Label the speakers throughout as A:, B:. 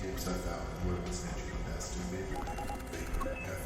A: tapes I found were essentially best in Vaporwave, Vapor FM.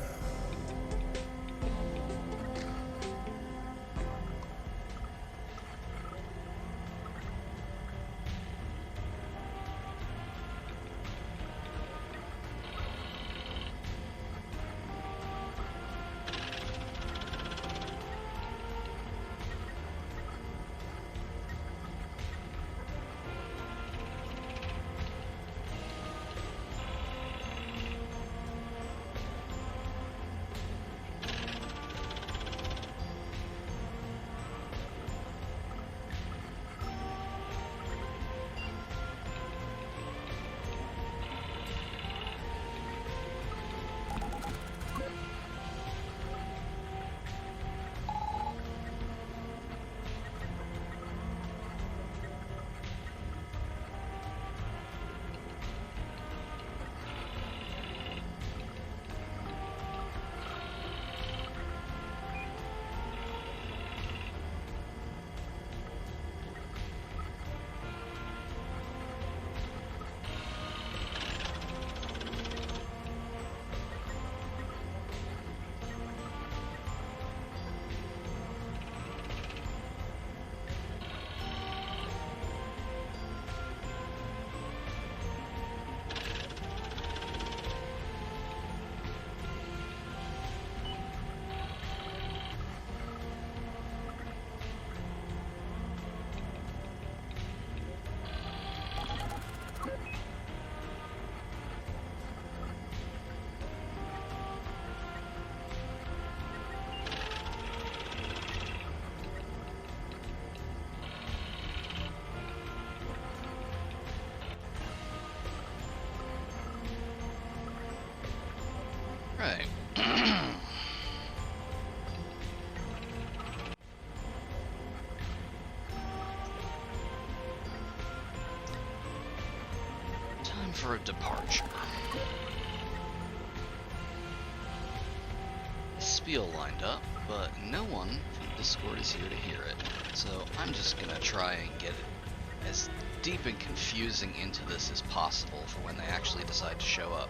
B: Right. Time for a departure. Spiel lined up, but no one from Discord is here to hear it. So I'm just gonna try and get it as deep and confusing into this as possible for when they actually decide to show up.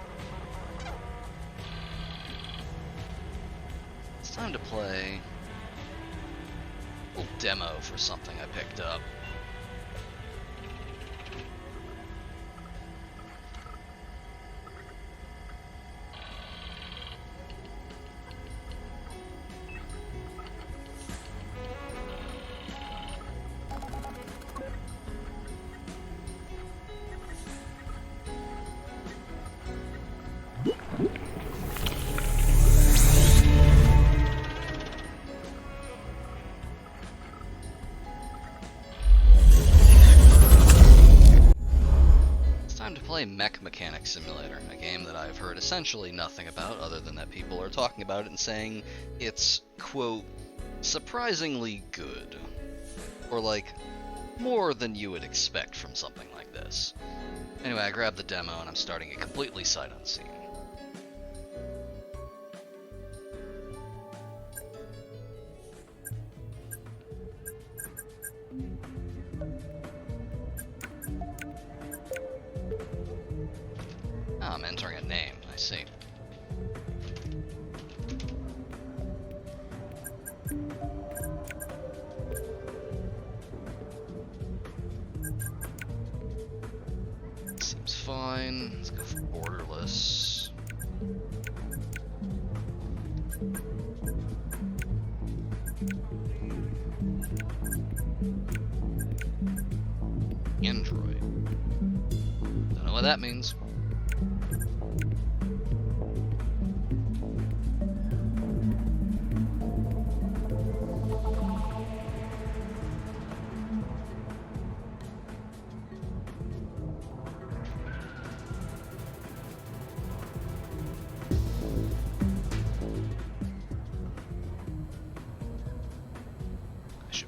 B: It's time to play a little demo for something I picked up. Play Mech Mechanic Simulator, a game that I've heard essentially nothing about other than that people are talking about it and saying it's, quote, surprisingly good. Or like, more than you would expect from something like this. Anyway, I grabbed the demo and I'm starting it completely sight unseen. I'm entering a name, I see. Seems fine. Let's go for borderless. Android. Don't know what that means.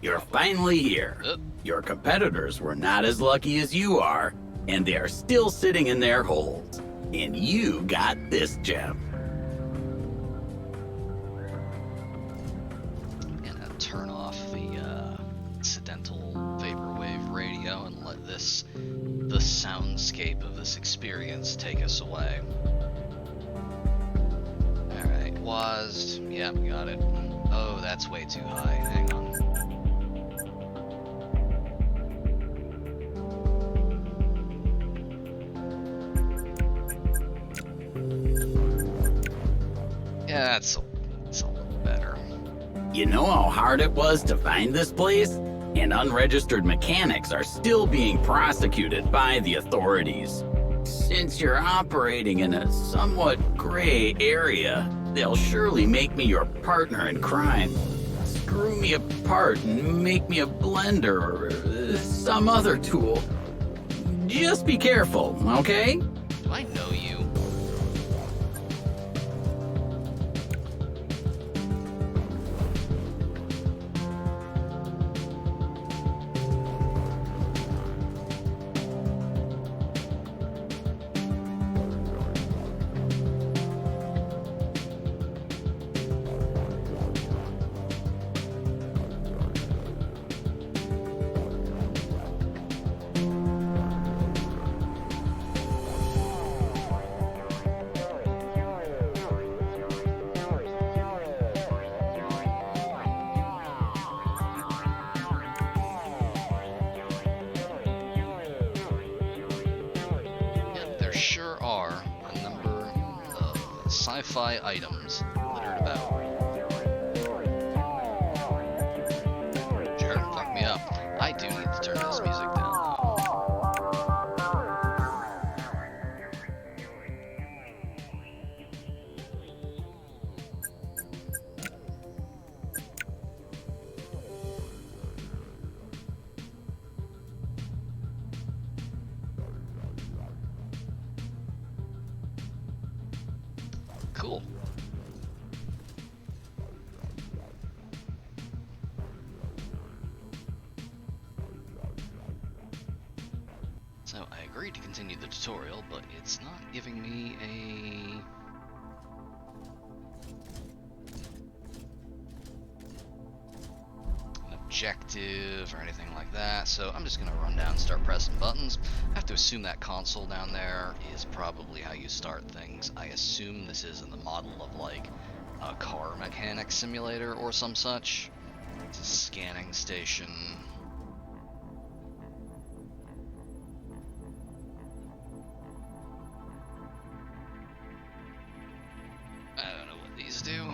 C: You're finally here. Your competitors were not as lucky as you are, and they are still sitting in their holes. And you got this gem.
B: I'm gonna turn off the incidental vaporwave radio and let the soundscape of this experience take us away. Alright, WASD. Yeah, got it. Oh, that's way too high. Hang on. Yeah, that's a little better.
C: You know how hard it was to find this place? And unregistered mechanics are still being prosecuted by the authorities. Since you're operating in a somewhat gray area, they'll surely make me your partner in crime. Screw me apart and make me a blender or some other tool. Just be careful, okay?
B: Do I know you? Sure are a number of sci-fi items littered about. Sure, fuck me up. I do need to turn this music down though. Cool. So I agreed to continue the tutorial, but it's not giving me an objective or anything like that, so I'm just gonna run down and start pressing buttons. I have to assume that console down there is probably how you start things. I assume this is in the model of like a car mechanic simulator or some such. It's a scanning station. I don't know what these do.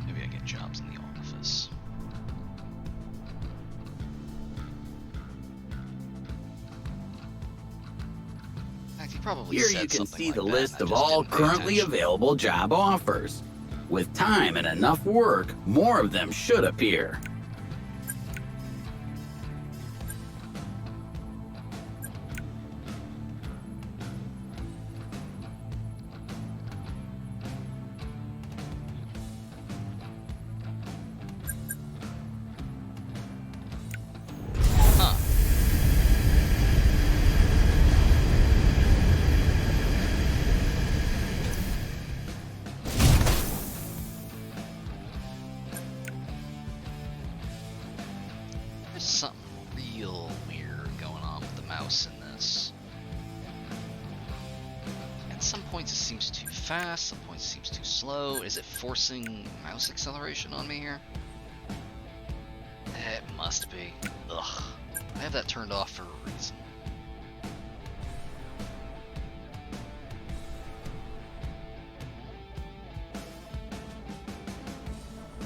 B: Maybe I get jobs in the office. In fact, he probably
C: Here
B: said
C: you can
B: something
C: see
B: like
C: the
B: that,
C: list
B: and I
C: of
B: just
C: all
B: didn't pay
C: currently
B: attention.
C: available job offers. With time and enough work, more of them should appear.
B: Huh. There's something real weird going on with the mouse in this. At some points it seems too fast, some points it seems too slow. Is it forcing mouse acceleration on me here? It must be. Ugh. I have that turned off for a reason.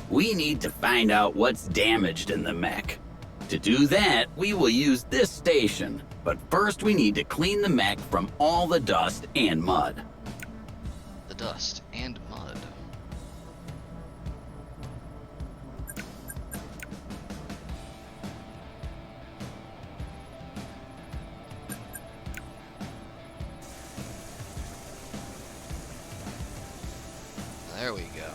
C: We need to find out what's damaged in the mech. To do that, we will use this station, but first we need to clean the mech from all the dust and mud.
B: The dust and mud. There we go.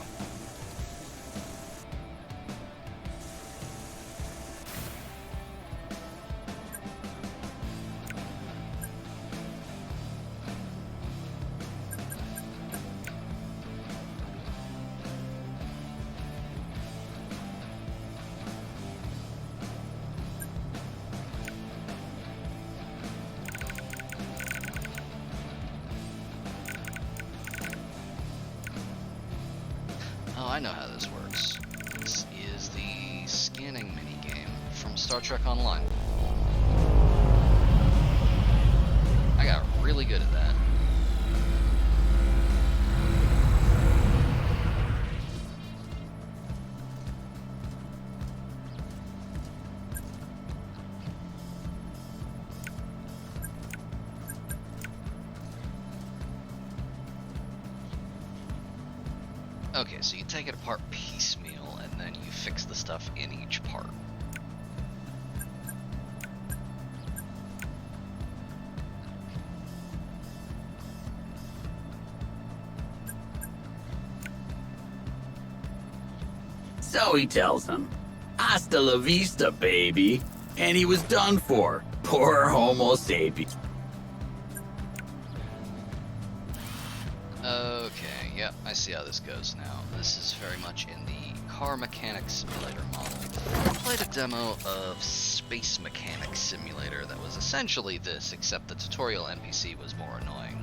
B: I know how this works. This is the scanning minigame from Star Trek Online. I got really good at that. Okay, so you take it apart piecemeal, and then you fix the stuff in each part.
C: So he tells him, "Hasta la vista, baby." And he was done for. Poor Homo sapien.
B: Okay, yep, I see how this goes now. This is very much in the car mechanic simulator model. I played a demo of Space Mechanic Simulator that was essentially this, except the tutorial NPC was more annoying.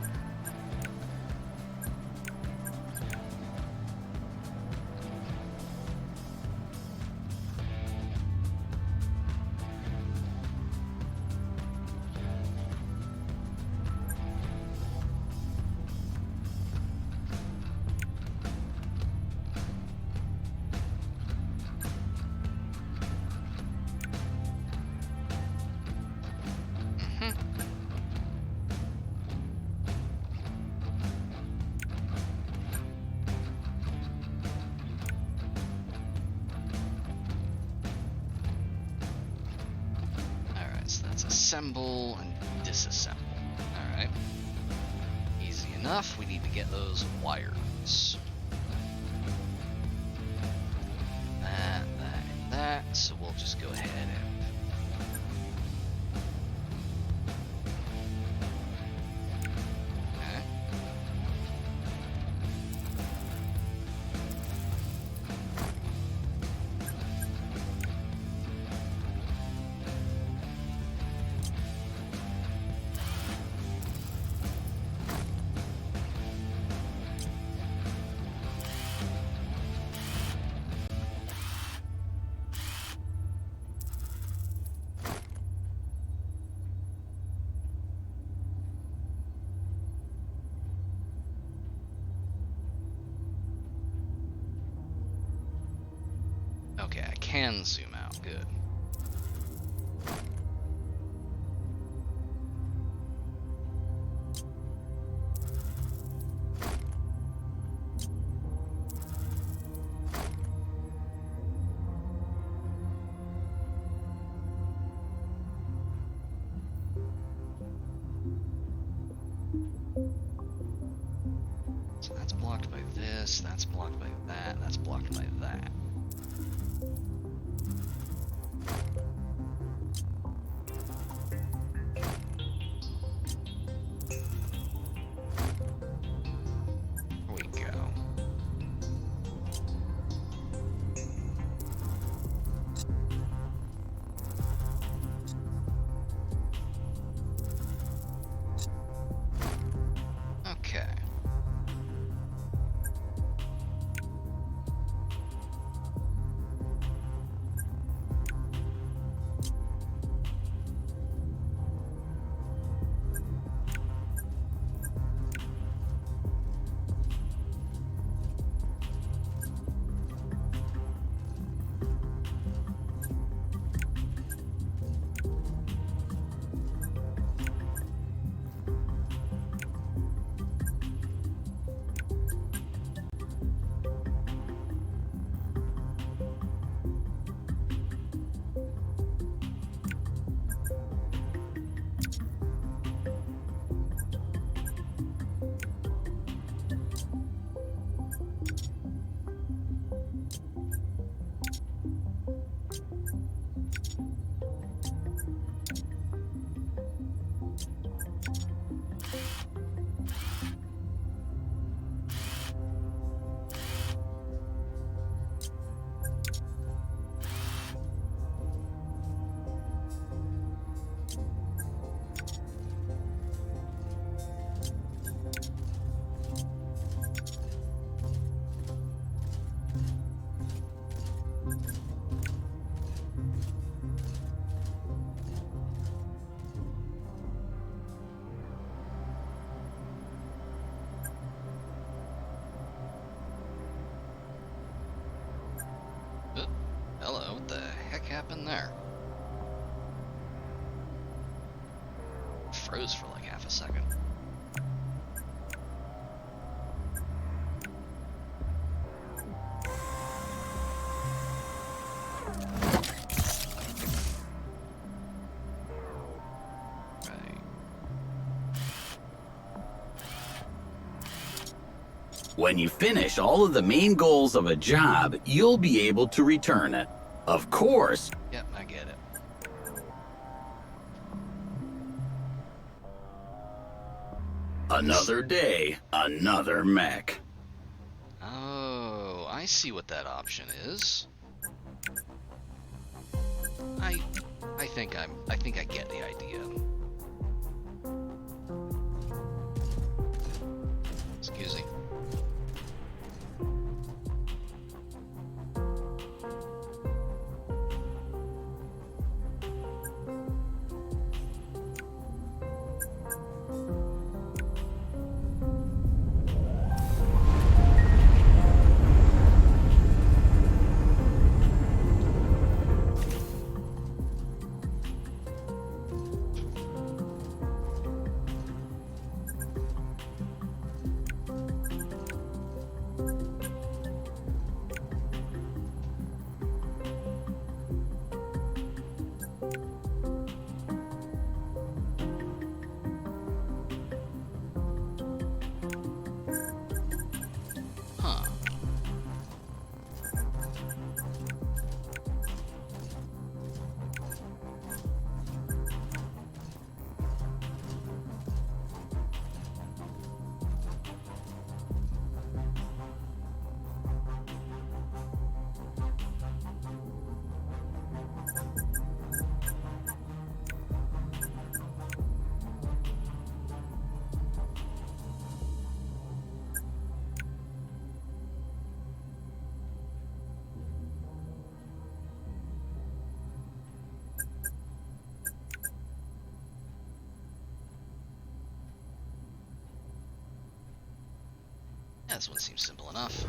B: Assemble and disassemble. Alright. Easy enough. We need to get those wires. That. So we'll just go ahead and... Okay. Okay, I can zoom out. Good. So that's blocked by this, that's blocked by that, that's blocked by that. hello, what the heck happened there? Froze for like half a second.
C: When you finish all of the main goals of a job, you'll be able to return it. Of course.
B: Yep, I get it.
C: Another day, another mech.
B: Oh, I see what that option is. I think I get the idea. Excuse me. Huh. Yeah, this one seems simple enough.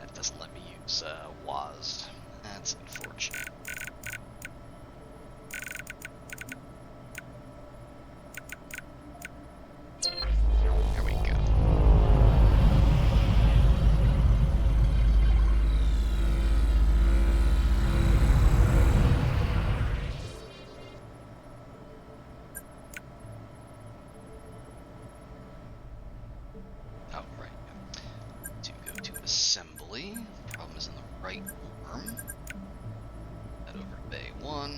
B: It doesn't let me use WASD. That's unfortunate. There we go. Oh, right. To go to assembly. Problem is in the right arm. Head over to Bay 1.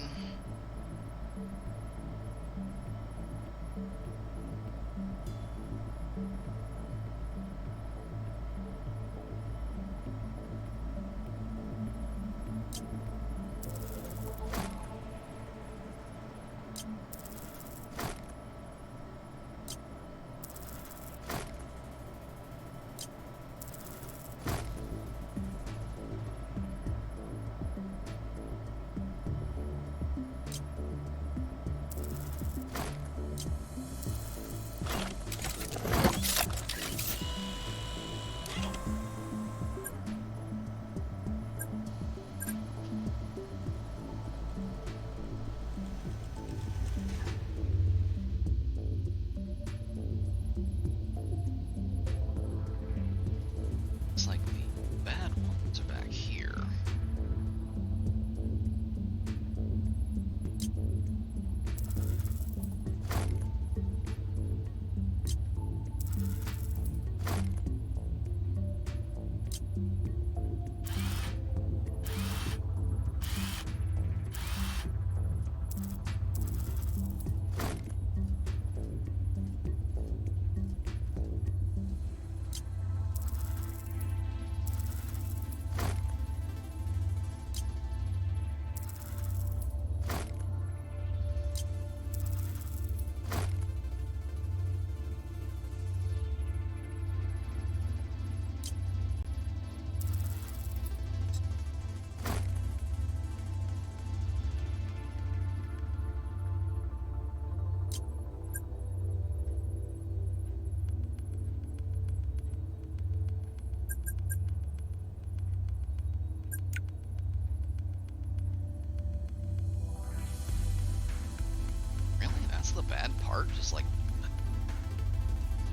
B: That's the bad part, just like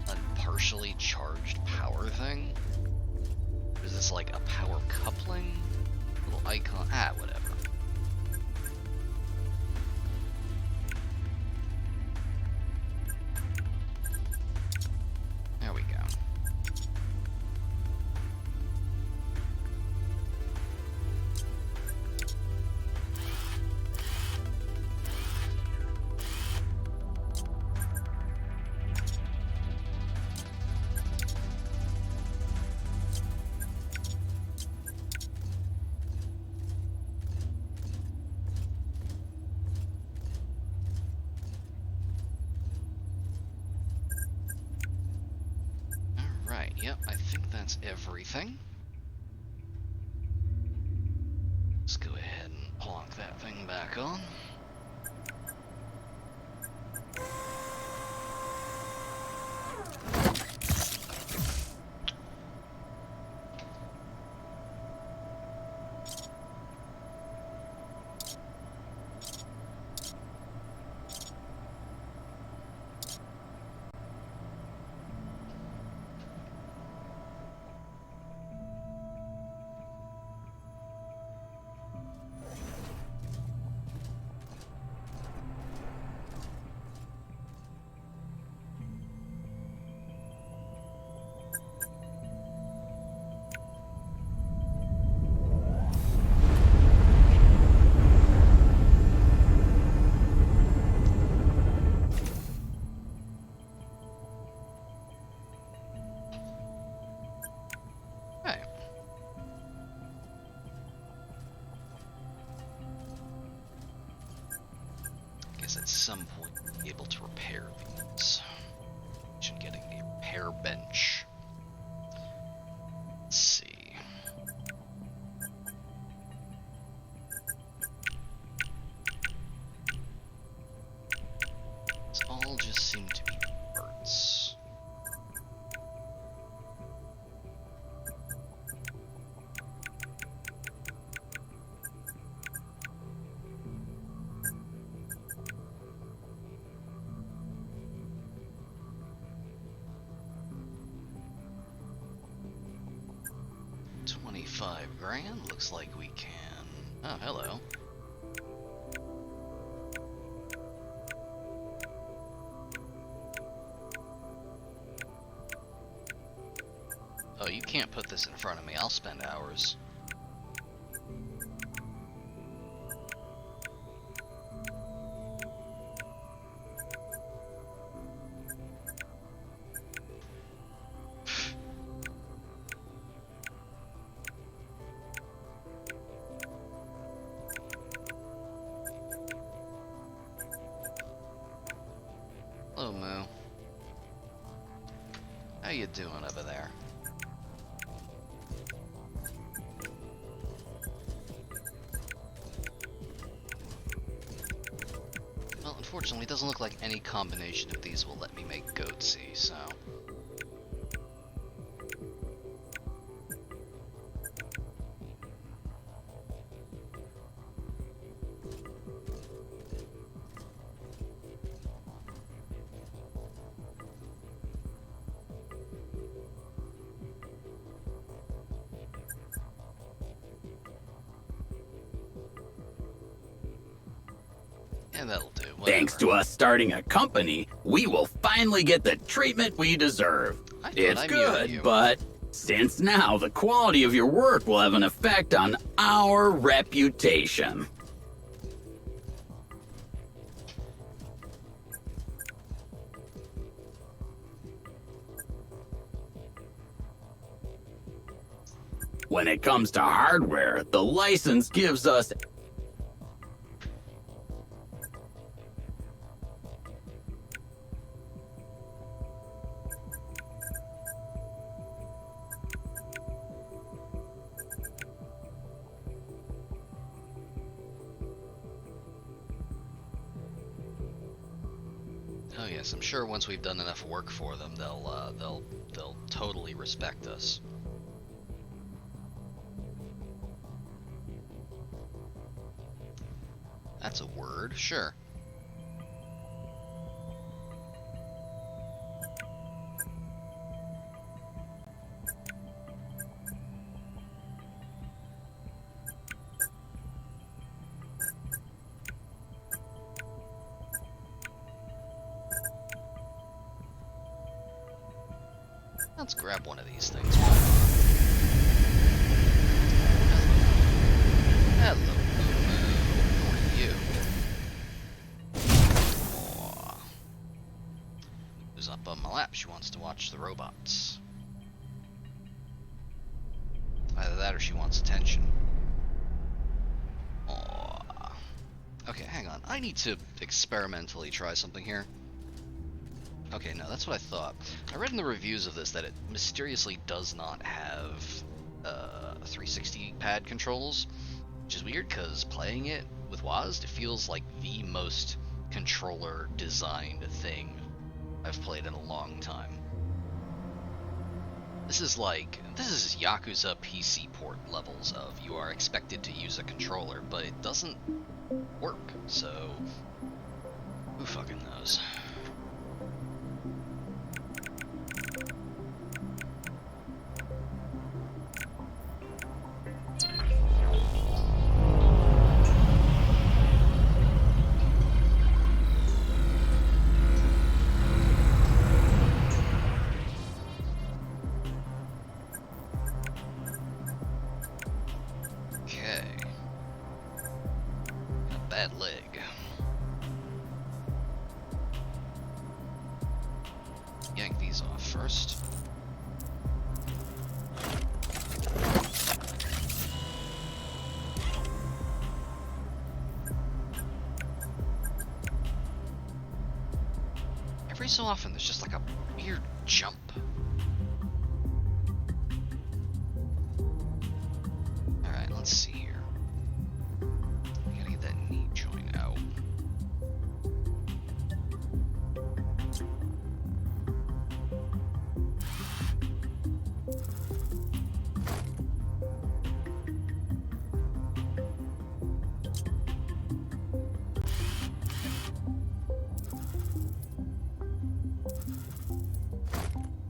B: a partially charged power thing? Or is this like a power coupling? Little icon, whatever. There we go. Alright, yep, I think that's everything. Let's go ahead and plonk that thing back on. At some point we'll be able to repair these. Should getting a repair bench. Let's see. These all just seem to be parts. $25,000. Looks like we can. Oh, hello. Oh, you can't put this in front of me. I'll spend hours. Hello, Moo. How you doing over there? Well, unfortunately, it doesn't look like any combination of these will let me make Goatsy, so... And that'll do. Whatever.
C: Thanks to us starting a company, we will finally get the treatment we deserve. It's good, but since now the quality of your work will have an effect on our reputation. When it comes to hardware, the license gives us
B: Oh yes, I'm sure once we've done enough work for them, they'll totally respect us. That's a word, sure. Let's grab one of these things. Hello, Moo. How are you? Oh. Who's up on my lap? She wants to watch the robots. Either that or she wants attention. Aww. Okay, hang on. I need to experimentally try something here. Okay, no, that's what I thought. I read in the reviews of this that it mysteriously does not have 360 pad controls, which is weird because playing it with WASD, it feels like the most controller designed thing I've played in a long time. This is Yakuza PC port levels of you are expected to use a controller, but it doesn't work, so who fucking knows? Bad leg. Yank these off first. Every so often there's just like a weird jump. Alright, let's see here.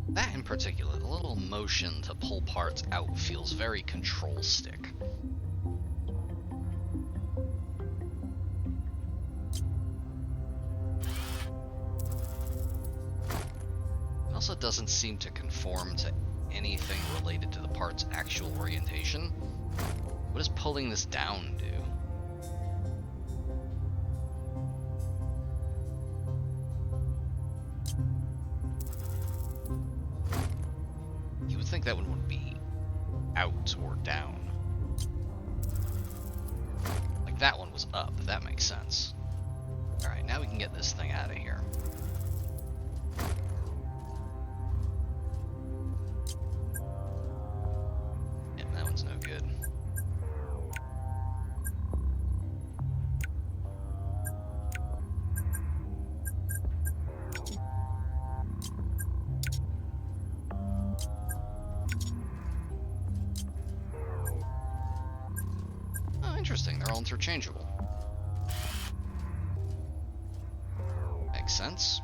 B: That in particular, the little motion to pull parts out feels very control stick. It also doesn't seem to conform to anything related to the part's actual orientation. What does pulling this down do? I think that one would be out or down. Like that one was up, if that makes sense. Alright, now we can get this thing out of here. Yep, that one's no good. Interesting, they're all interchangeable. Makes sense.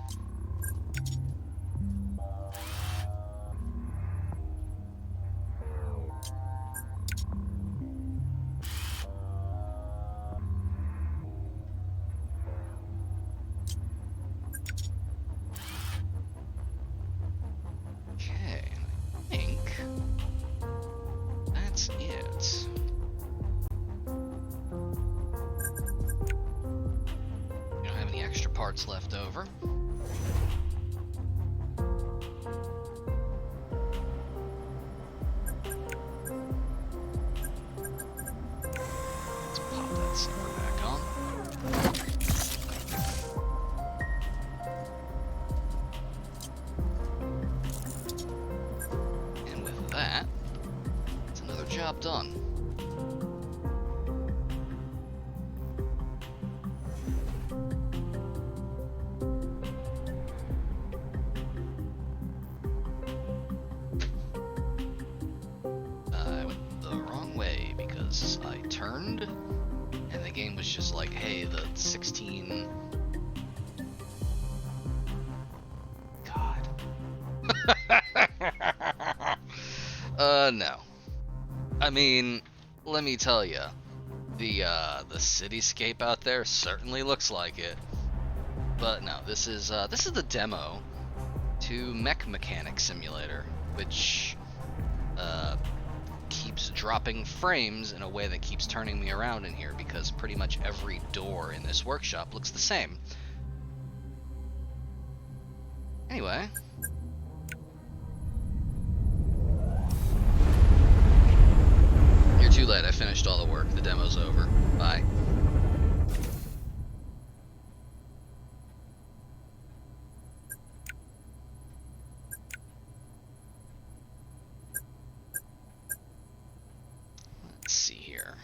B: Okay, I think that's it. Extra parts left over. Let's pop that zipper back on. And with that, it's another job done. I turned, and the game was just like, hey, the 16... God. No. I mean, let me tell you, the cityscape out there certainly looks like it. But no, this is the demo to Mech Mechanic Simulator. which keeps dropping frames in a way that keeps turning me around in here because pretty much every door in this workshop looks the same. Anyway. You're too late. I finished all the work. The demo's over. Bye. Let's see here.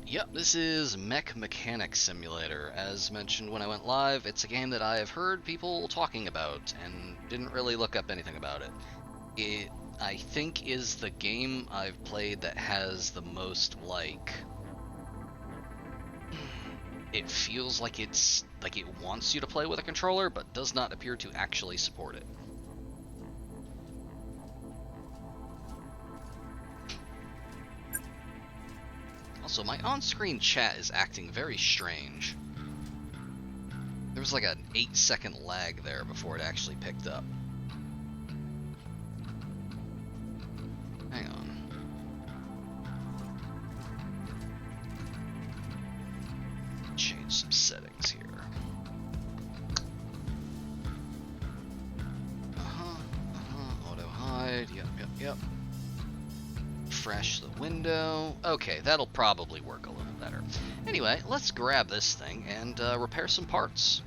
B: Yep, this is Mech Mechanic Simulator. As mentioned when I went live, it's a game that I have heard people talking about and didn't really look up anything about it. It, I think, is the game I've played that has the most, like... It feels like it's like it wants you to play with a controller, but does not appear to actually support it. Also, my on-screen chat is acting very strange. There was like an 8-second lag there before it actually picked up. Hang on. Change some settings here. Auto hide, yep. Refresh the window. Okay, that'll probably work a little better. Anyway, let's grab this thing and repair some parts.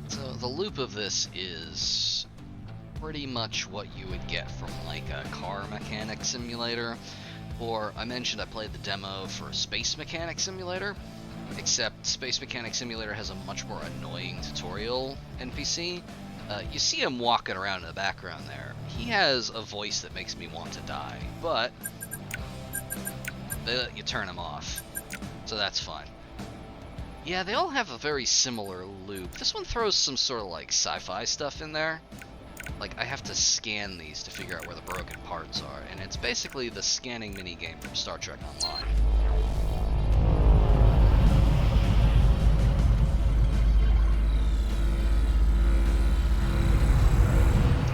B: So the loop of this is pretty much what you would get from like a car mechanic simulator. Or, I mentioned I played the demo for Space Mechanic Simulator, except Space Mechanic Simulator has a much more annoying tutorial NPC. You see him walking around in the background there. He has a voice that makes me want to die, but they let you turn him off, so that's fine. Yeah, they all have a very similar loop. This one throws some sort of like sci-fi stuff in there. Like, I have to scan these to figure out where the broken parts are, and it's basically the scanning minigame from Star Trek Online.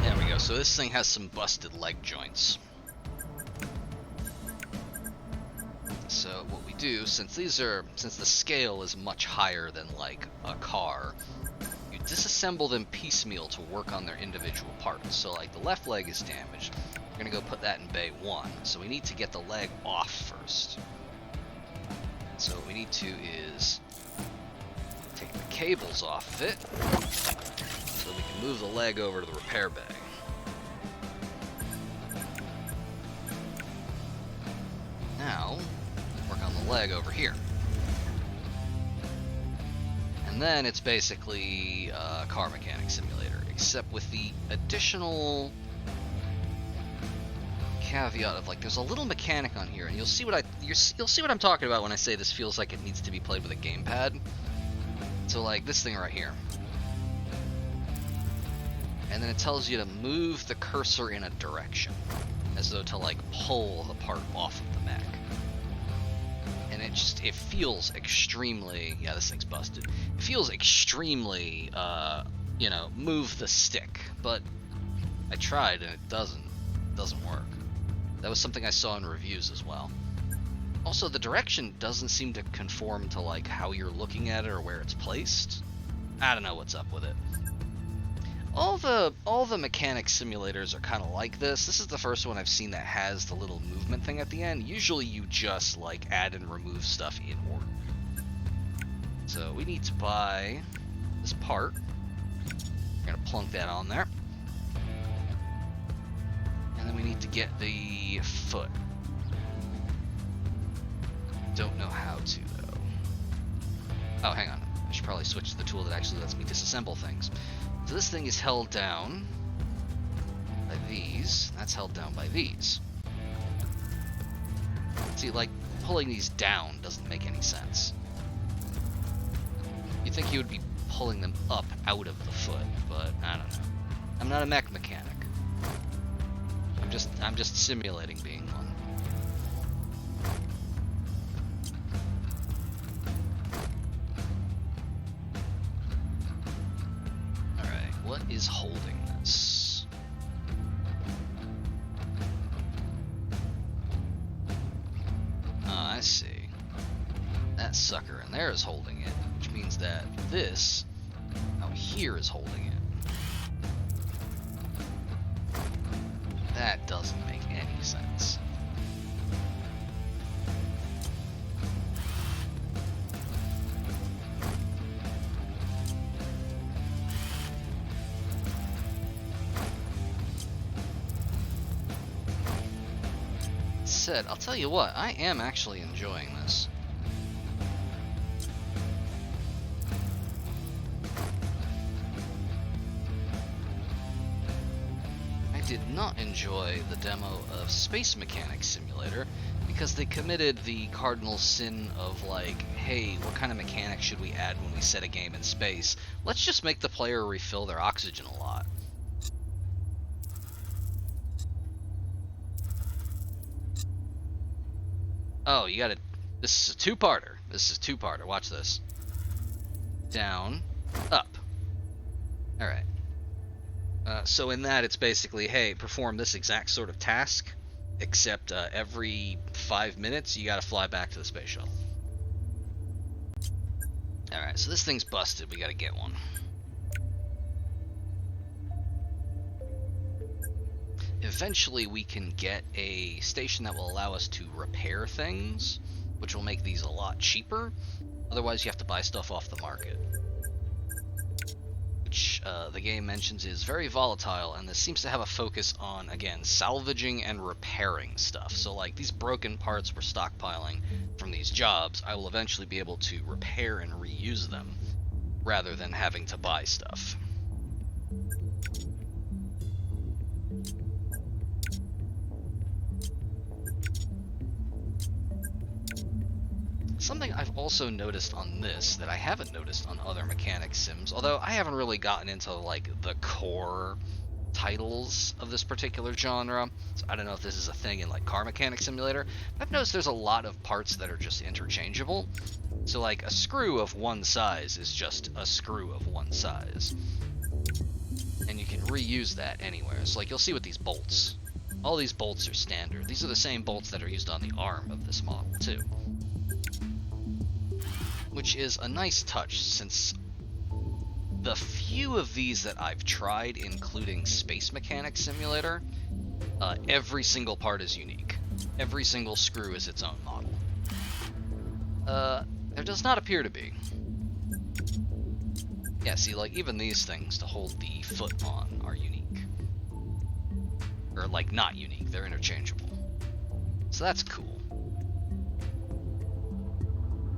B: There we go, so this thing has some busted leg joints. So what we do, since the scale is much higher than like a car, disassemble them piecemeal to work on their individual parts. So like the left leg is damaged. We're gonna go put that in bay 1. So we need to get the leg off first. So what we need to is take the cables off of it so we can move the leg over to the repair bay. Now, work on the leg over here. And then it's basically a car mechanic simulator, except with the additional caveat of like there's a little mechanic on here, and you'll see what I'm talking about when I say this feels like it needs to be played with a gamepad. So like this thing right here, and then it tells you to move the cursor in a direction, as though to like pull the part off of the mech. And it feels extremely, yeah, this thing's busted. It feels extremely, move the stick, but I tried and it doesn't work. That was something I saw in reviews as well. Also, the direction doesn't seem to conform to like how you're looking at it or where it's placed. I don't know what's up with it. All the mechanic simulators are kind of like this. This is the first one I've seen that has the little movement thing at the end. Usually you just like add and remove stuff in order. So we need to buy this part. We're gonna plunk that on there. And then we need to get the foot. Don't know how to though. Oh, hang on. I should probably switch to the tool that actually lets me disassemble things. So this thing is held down by these. That's held down by these. See, like, pulling these down doesn't make any sense. You'd think you would be pulling them up out of the foot, but I don't know. I'm not a mech mechanic. I'm just simulating being one. Alright, what is holding this? I see. That sucker in there is holding it, which means that this out here is holding it. That doesn't make any sense. Said, I'll tell you what, I am actually enjoying this. Did not enjoy the demo of Space Mechanics Simulator because they committed the cardinal sin of like, hey, what kind of mechanics should we add when we set a game in space? Let's just make the player refill their oxygen a lot. Oh, you gotta... This is a two-parter. This is a two-parter. Watch this. Down, up. Alright. So in that, it's basically, hey, perform this exact sort of task, except every 5 minutes, you gotta fly back to the space shuttle. Alright, so this thing's busted. We gotta get one. Eventually, we can get a station that will allow us to repair things, which will make these a lot cheaper. Otherwise, you have to buy stuff off the market. The game mentions is very volatile, and this seems to have a focus on, again, salvaging and repairing stuff. So like these broken parts we're stockpiling from these jobs, I will eventually be able to repair and reuse them rather than having to buy stuff. Something I've also noticed on this that I haven't noticed on other mechanic sims, although I haven't really gotten into like the core titles of this particular genre, so I don't know if this is a thing in like Car Mechanic Simulator. I've noticed there's a lot of parts that are just interchangeable. So like a screw of one size is just a screw of one size, and you can reuse that anywhere. So like you'll see with these bolts, all these bolts are standard. These are the same bolts that are used on the arm of this model too, which is a nice touch since the few of these that I've tried, including Space Mechanics Simulator, every single part is unique. Every single screw is its own model. There does not appear to be. Yeah, see, like, even these things to hold the foot on are unique. Or, like, not unique, they're interchangeable. So that's cool.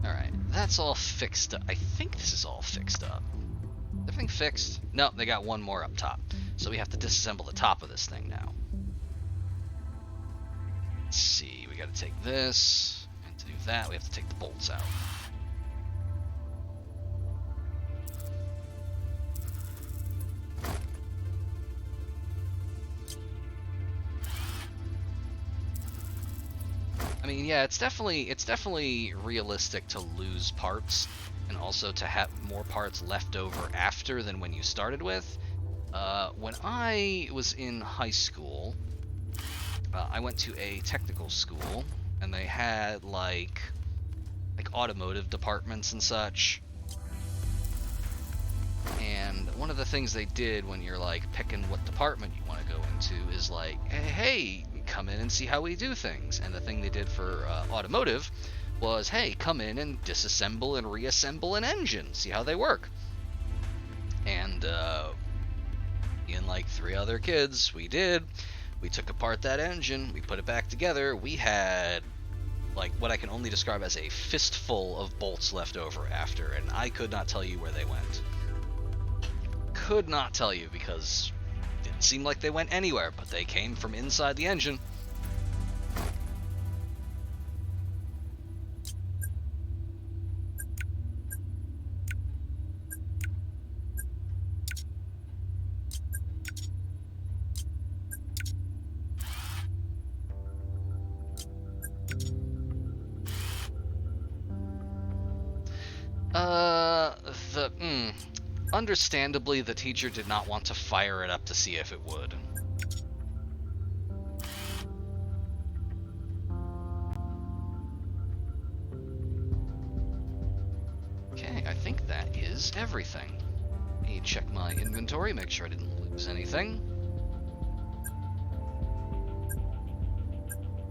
B: Alright, that's all fixed up. I think this is all fixed up. Is everything fixed? No, they got one more up top. So we have to disassemble the top of this thing now. Let's see, we gotta take this, and to do that, we have to take the bolts out. I mean, yeah, it's definitely realistic to lose parts, and also to have more parts left over after than when you started with. When I was in high school, I went to a technical school, and they had like automotive departments and such. And one of the things they did when you're like picking what department you want to go into is like, hey, come in and see how we do things. And the thing they did for automotive was, hey, come in and disassemble and reassemble an engine, see how they work. And me and like 3 other kids, we took apart that engine, we put it back together. We had like what I can only describe as a fistful of bolts left over after, and I could not tell you where they went. Could not tell you, because it didn't seem like they went anywhere, but they came from inside the engine. Uh, the, Understandably, the teacher did not want to fire it up to see if it would. Okay, I think that is everything. Let me check my inventory, make sure I didn't lose anything.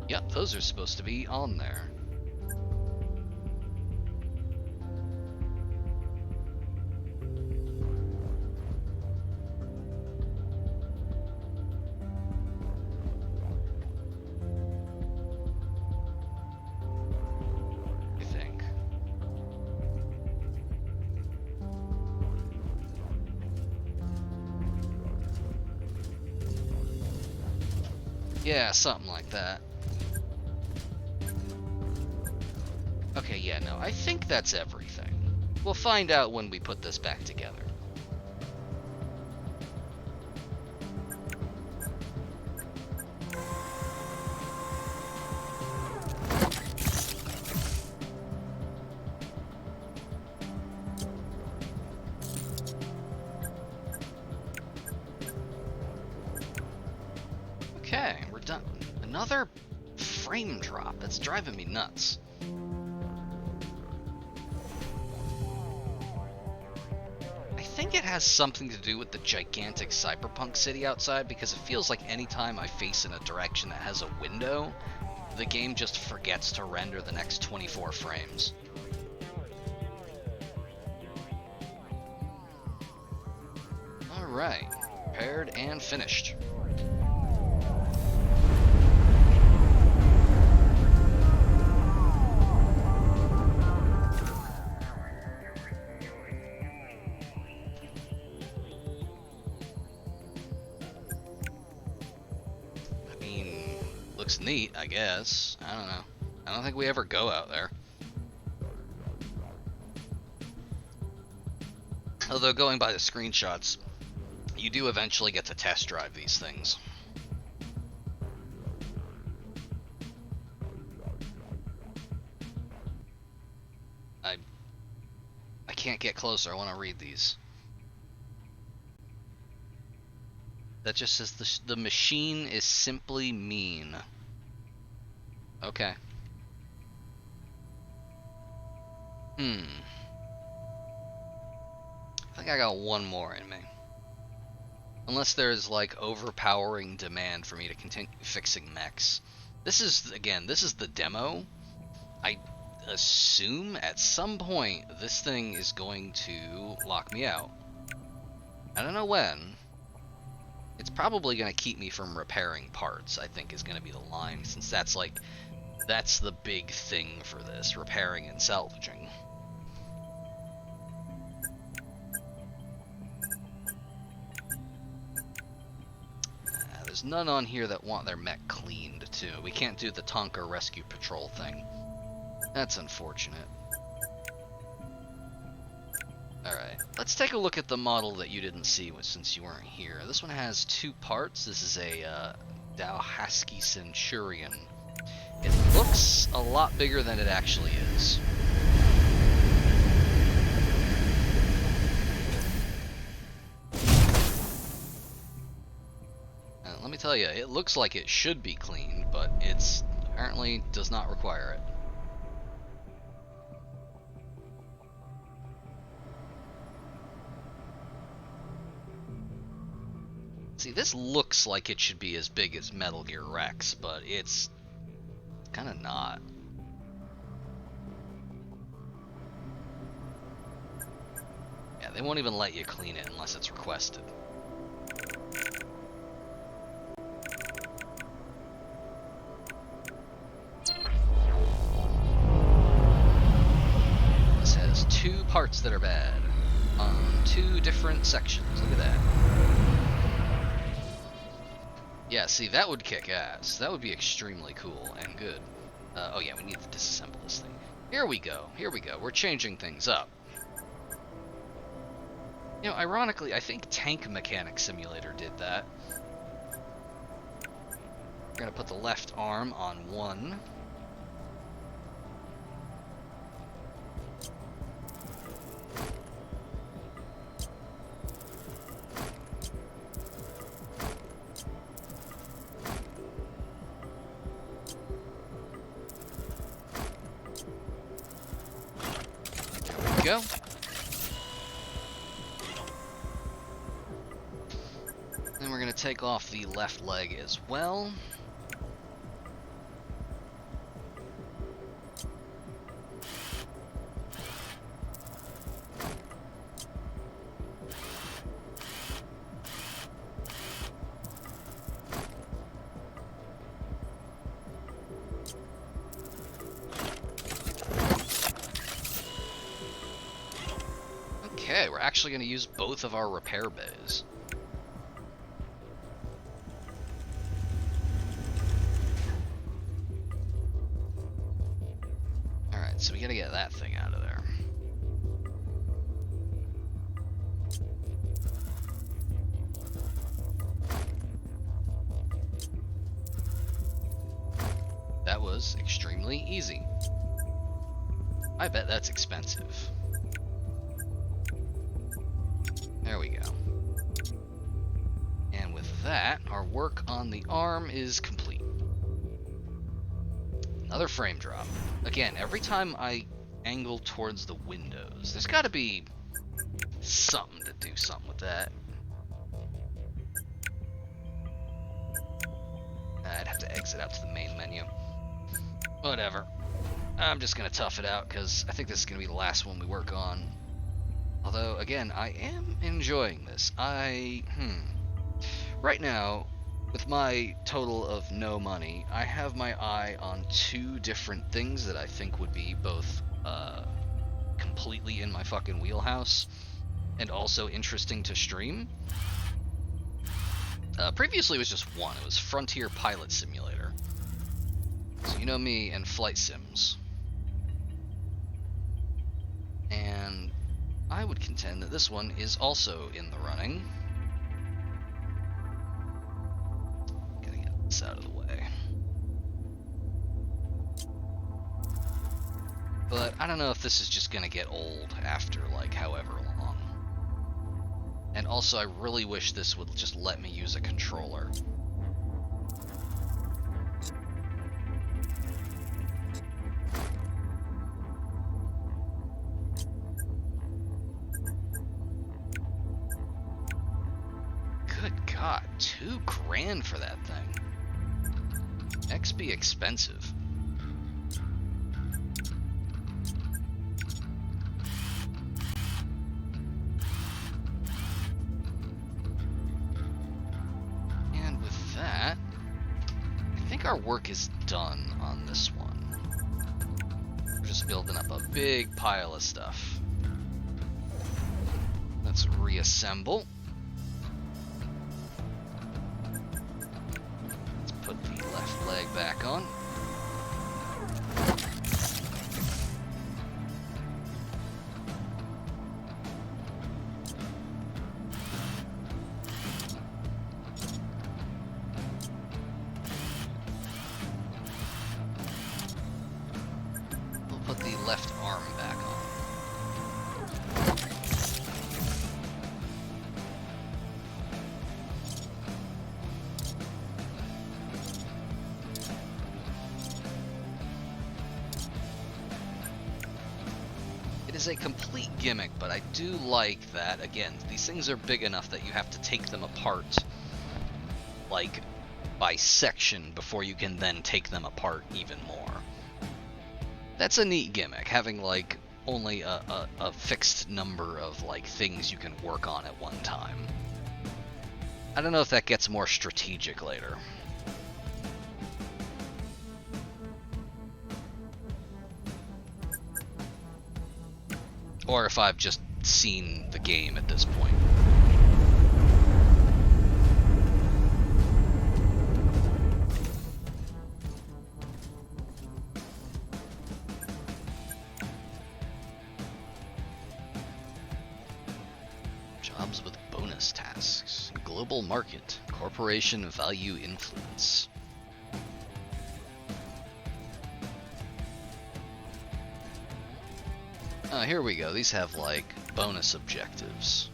B: Yep, those are supposed to be on there. I think. Yeah, something like that. Okay, yeah, no, I think that's everything. We'll find out when we put this back together. Okay, we're done. Another frame drop. That's driving me nuts. I think it has something to do with the gigantic cyberpunk city outside, because it feels like anytime I face in a direction that has a window, the game just forgets to render the next 24 frames. Alright, prepared and finished. Looks neat, I guess. I don't know. I don't think we ever go out there. Although, going by the screenshots, you do eventually get to test drive these things. I can't get closer. I want to read these. That just says the machine is simply mean. Okay. I think I got one more in me. Unless there's like overpowering demand for me to continue fixing mechs. This is the demo. I assume at some point this thing is going to lock me out. I don't know when. It's probably going to keep me from repairing parts, I think is going to be the line, since that's the big thing for this, repairing and salvaging. There's none on here that want their mech cleaned, too. We can't do the Tonka Rescue Patrol thing. That's unfortunate. Alright, let's take a look at the model that you didn't see since you weren't here. This one has two parts. This is a Dowhasky Centurion. It looks a lot bigger than it actually is. Let me tell you, it looks like it should be cleaned, but it's apparently does not require it. See, this looks like it should be as big as Metal Gear Rex, but it's kind of not. Yeah, they won't even let you clean it unless it's requested. This has two parts that are bad on two different sections. Look at that. Yeah, see, that would kick ass. That would be extremely cool and good. Oh yeah, we need to disassemble this thing. Here we go. Here we go. We're changing things up. You know, ironically, I think Tank Mechanic Simulator did that. We're gonna put the left arm on one. go. Then we're going to take off the left leg as well. Okay, we're actually going to use both of our repair bays. Alright, so we got to get that thing out of there. That was extremely easy. I bet that's expensive. There we go. And with that, our work on the arm is complete. Another frame drop. Again, every time I angle towards the windows, there's got to be something to do something with that. I'd have to exit out to the main menu. Whatever. I'm just going to tough it out because I think this is going to be the last one we work on. Although, again, I am enjoying this. Right now, with my total of no money, I have my eye on two different things that I think would be both completely in my fucking wheelhouse and also interesting to stream. Previously it was just one. It was Frontier Pilot Simulator. So you know me and flight sims. And I would contend that this one is also in the running. Gotta get this out of the way. But I don't know if this is just gonna get old after like however long. And also I really wish this would just let me use a controller. Good God, $2,000 for that thing. XP expensive. And with that, I think our work is done on this one. We're just building up a big pile of stuff. Let's reassemble. Put the left leg back on. We'll put the left arm back on. It is a complete gimmick, but I do like that, again, these things are big enough that you have to take them apart, like, by section before you can then take them apart even more. That's a neat gimmick, having, like, only a fixed number of, like, things you can work on at one time. I don't know if that gets more strategic later. Or if I've just seen the game at this point. Jobs with bonus tasks. Global market. Corporation value influence. Here we go. These have, like, bonus objectives.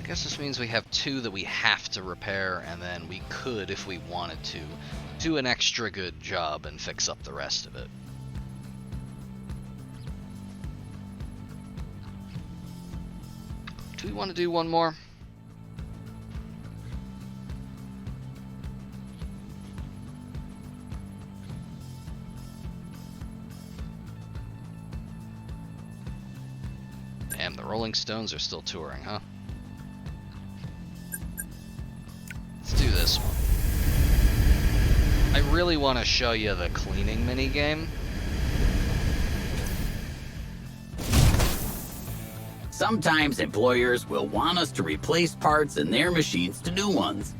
B: guess this means we have 2 that we have to repair, and then we could, if we wanted to, do an extra good job and fix up the rest of it. Do we want to do one more? Damn, the Rolling Stones are still touring, huh? Let's do this one. I really want to show you the cleaning minigame.
C: Sometimes employers will want us to replace parts in their machines to new ones.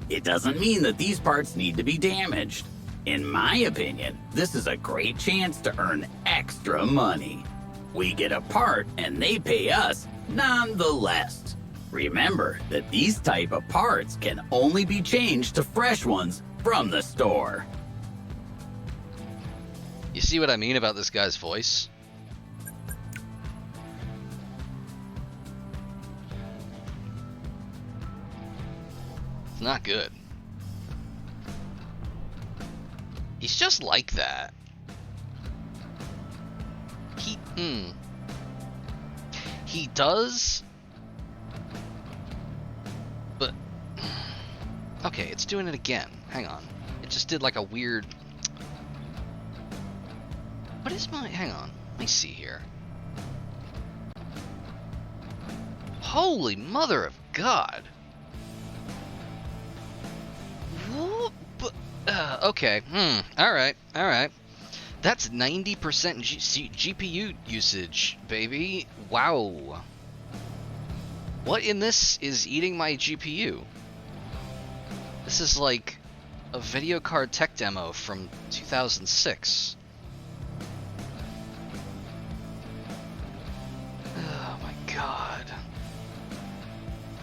C: It doesn't mean that these parts need to be damaged. In my opinion, this is a great chance to earn extra money. We get a part and they pay us nonetheless. Remember that these type of parts can only be changed to fresh ones from the store.
B: You see what I mean about this guy's voice? It's not good. He's just like that. He does, but okay, it's doing it again. Hang on. It just did like a weird. What is my? Hang on. Let me see here. Holy mother of God. Okay. All right. That's 90% GPU usage, baby. Wow. What in this is eating my GPU? This is like a video card tech demo from 2006. Oh my god.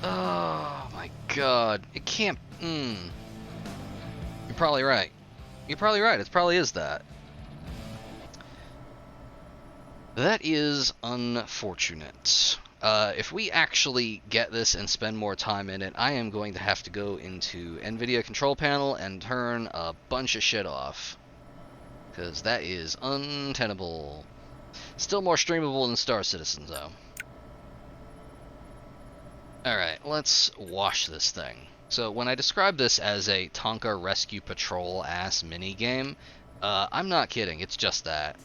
B: Oh my god. It can't. You're probably right. You're probably right. It probably is that. That is unfortunate. If we actually get this and spend more time in it, I am going to have to go into NVIDIA Control Panel and turn a bunch of shit off. Because that is untenable. Still more streamable than Star Citizen, though. Alright, let's wash this thing. So when I describe this as a Tonka Rescue Patrol-ass minigame, I'm not kidding, it's just that.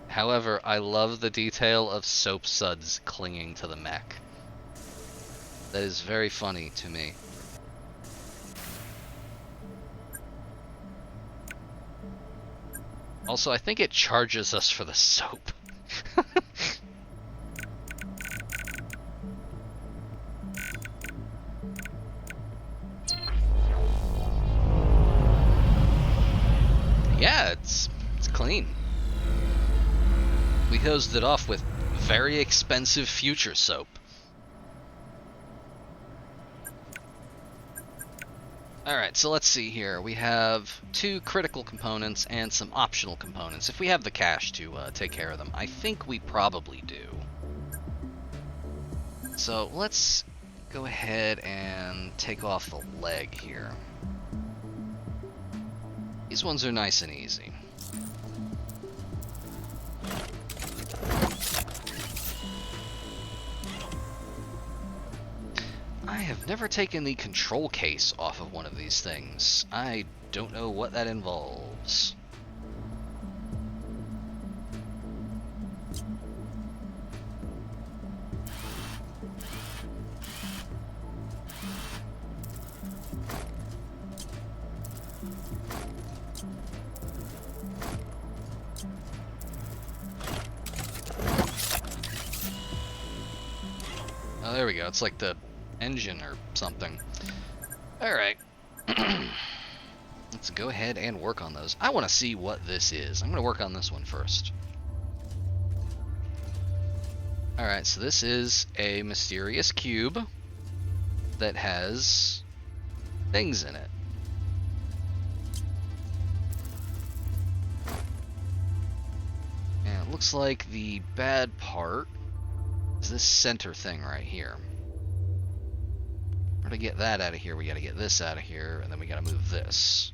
B: However, I love the detail of soap suds clinging to the mech. That is very funny to me. Also, I think it charges us for the soap. Yeah, it's clean. We hosed it off with very expensive future soap. Alright, so let's see here. We have 2 critical components and some optional components. If we have the cash to take care of them, I think we probably do. So let's go ahead and take off the leg here. These ones are nice and easy. I have never taken the control case off of one of these things. I don't know what that involves. Oh, there we go. It's like the engine or something. Alright. Let's go ahead and work on those. I want to see what this is. I'm going to work on this one first. Alright, so this is a mysterious cube that has things in it. And it looks like the bad part is this center thing right here. To get that out of here, we gotta get this out of here, and then we gotta move this.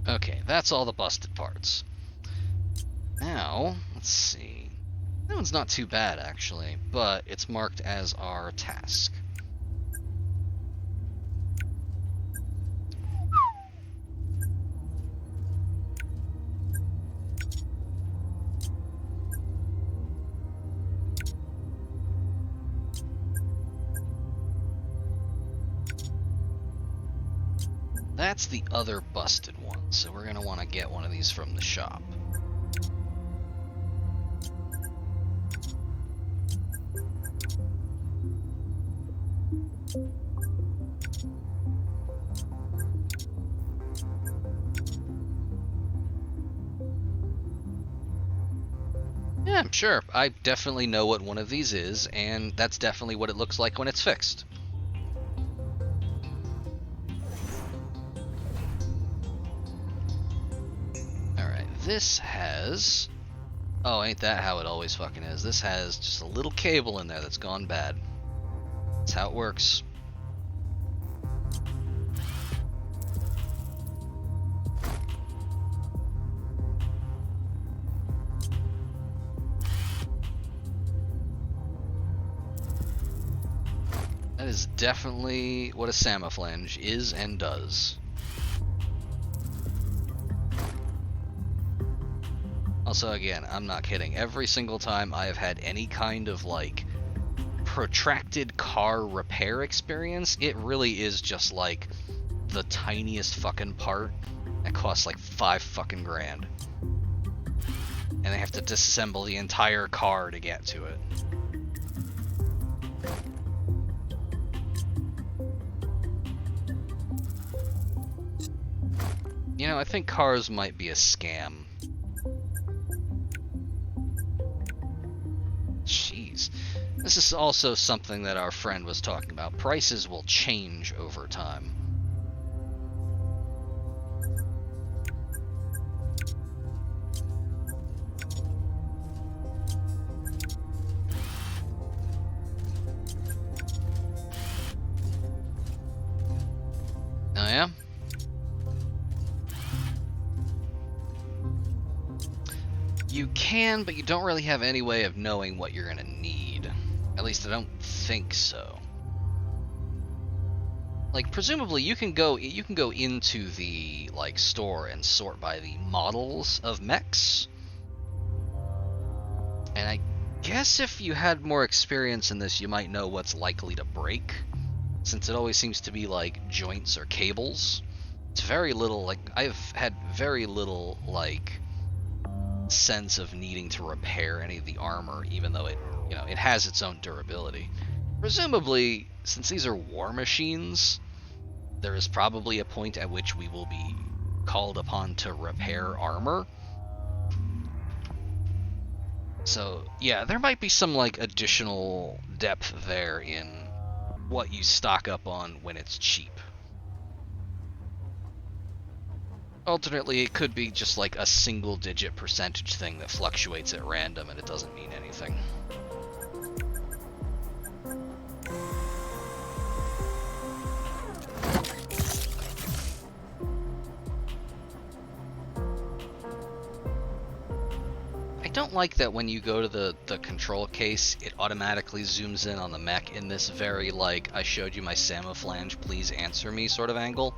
B: Okay, that's all the busted parts. Now, let's see. That one's not too bad, actually, but it's marked as our task. That's the other busted one, so we're going to want to get one of these from the shop. Yeah, sure. I definitely know what one of these is, and that's definitely what it looks like when it's fixed. Alright, this has... Oh, ain't that how it always fucking is. This has just a little cable in there that's gone bad. That's how it works. That is definitely what a samoflange is and does. Also, again, I'm not kidding. Every single time I have had any kind of, like, protracted car repair experience, it really is just, like, the tiniest fucking part that costs, like, 5 fucking grand. And they have to disassemble the entire car to get to it. You know, I think cars might be a scam. Jeez. This is also something that our friend was talking about. Prices will change over time. Oh yeah? You can, but you don't really have any way of knowing what you're gonna need. At least I don't think so. Like, presumably you can go into the, like, store and sort by the models of mechs. And I guess if you had more experience in this, you might know what's likely to break, since it always seems to be like joints or cables. It's very little, like, I've had very little, like, sense of needing to repair any of the armor, even though it, you know, it has its own durability. Presumably, since these are war machines, there is probably a point at which we will be called upon to repair armor. So, yeah, there might be some, like, additional depth there in what you stock up on when it's cheap. Alternately, it could be just like a single-digit percentage thing that fluctuates at random and it doesn't mean anything. I don't like that when you go to the control case, it automatically zooms in on the mech in this very, like, I showed you my Samoflange, please answer me sort of angle.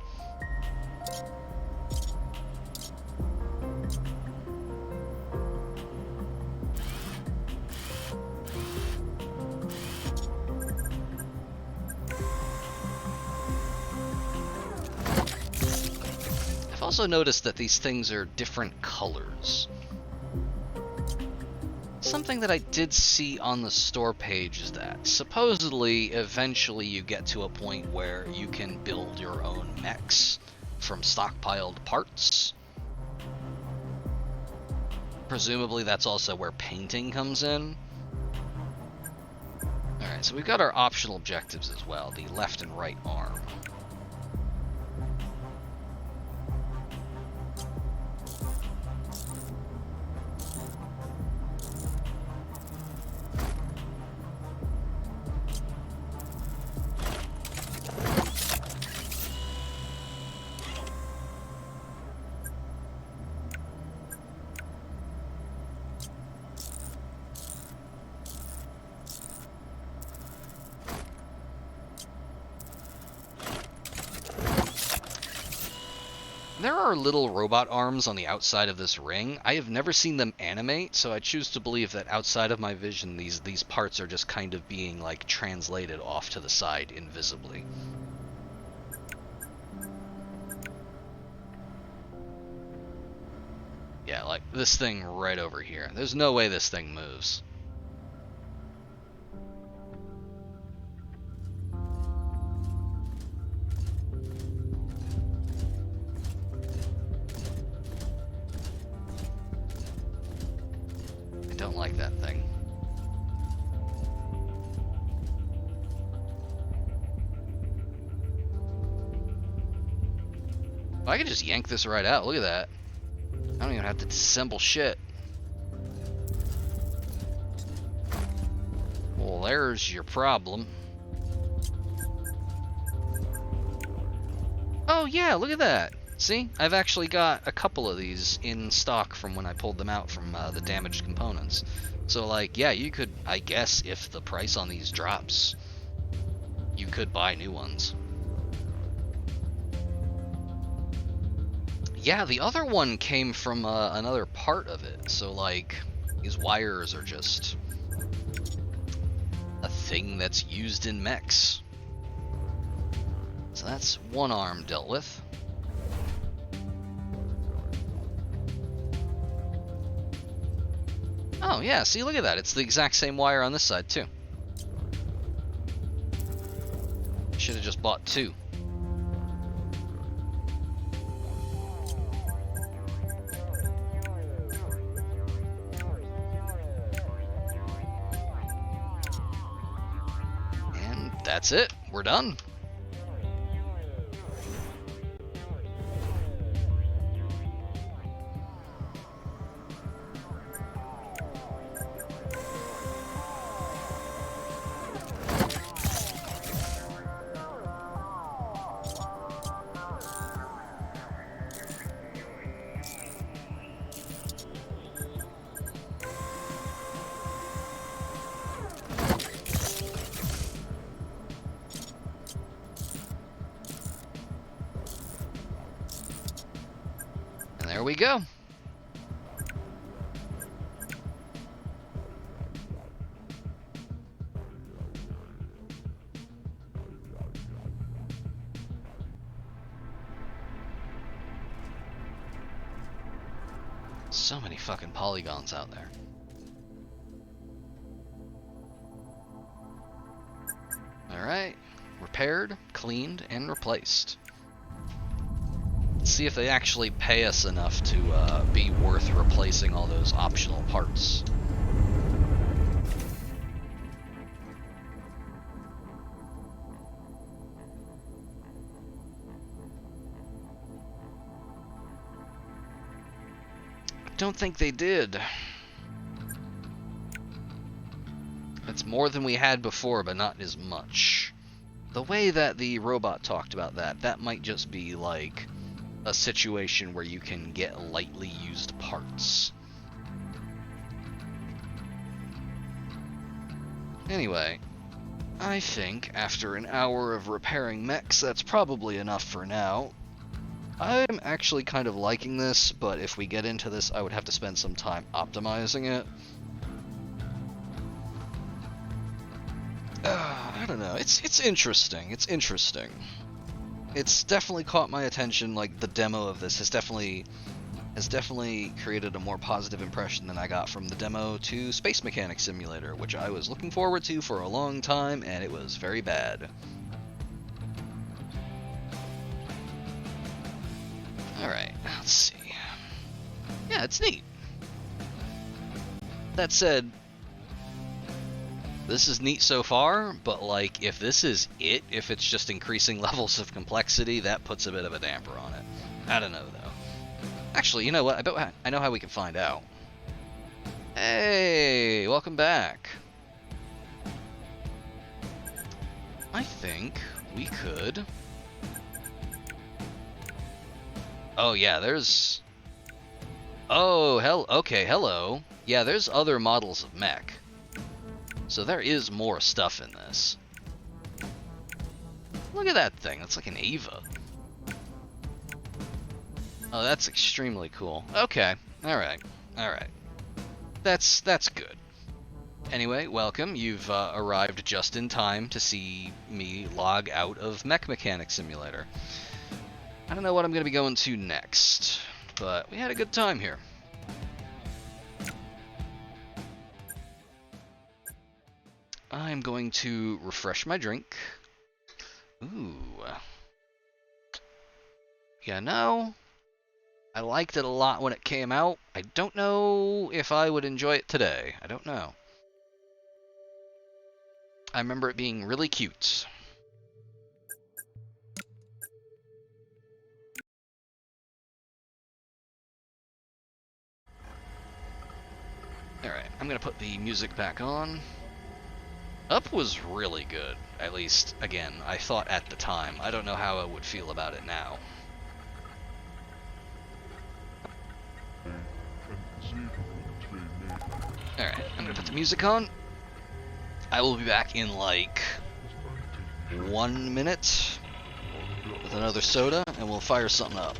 B: I've also noticed that these things are different colors. Something that I did see on the store page is that supposedly eventually you get to a point where you can build your own mechs from stockpiled parts. Presumably that's also where painting comes in. Alright, so we've got our optional objectives as well, the left and right arm. There are little robot arms on the outside of this ring. I have never seen them animate, so I choose to believe that outside of my vision, these parts are just kind of being, like, translated off to the side invisibly. Yeah, like this thing right over here. There's no way this thing moves. Don't like that thing. I could just yank this right out. Look at that. I don't even have to disassemble shit. Well, there's your problem. Oh yeah, look at that. See, I've actually got a couple of these in stock from when I pulled them out from the damaged components. So, like, yeah, you could, I guess, if the price on these drops, you could buy new ones. Yeah, the other one came from another part of it. So, like, these wires are just a thing that's used in mechs. So that's one arm dealt with. Oh yeah, see, look at that. It's the exact same wire on this side too. Should have just bought two. And that's it. We're done. There we go. So many fucking polygons out there. Alright, repaired, cleaned, and replaced. Let's see if they actually pay us enough to be worth replacing all those optional parts. I don't think they did. It's more than we had before, but not as much. The way that the robot talked about that might just be like a situation where you can get lightly used parts. Anyway, I think after an hour of repairing mechs, that's probably enough for now. I'm actually kind of liking this, but if we get into this, I would have to spend some time optimizing it. I don't know. It's interesting. It's interesting. It's definitely caught my attention. Like, the demo of this has definitely created a more positive impression than I got from the demo to Space Mechanic Simulator, which I was looking forward to for a long time, and it was very bad. Alright, let's see. Yeah, it's neat. That said, this is neat so far, but like, if this is it, if it's just increasing levels of complexity, that puts a bit of a damper on it. I don't know, though. Actually, you know what? I know how we can find out. Hey, welcome back. I think we could... Oh, yeah, there's... Oh, okay, hello. Yeah, there's other models of mech. So there is more stuff in this. Look at that thing. That's like an Eva. Oh, that's extremely cool. Okay. Alright. Alright. That's good. Anyway, welcome. You've arrived just in time to see me log out of Mech Mechanic Simulator. I don't know what I'm going to be going to next, but we had a good time here. I'm going to refresh my drink. Ooh. Yeah, no. I liked it a lot when it came out. I don't know if I would enjoy it today. I don't know. I remember it being really cute. Alright, I'm gonna put the music back on. Up was really good. At least, again, I thought at the time. I don't know how I would feel about it now. Alright, I'm gonna put the music on. I will be back in like 1 minute with another soda, and we'll fire something up.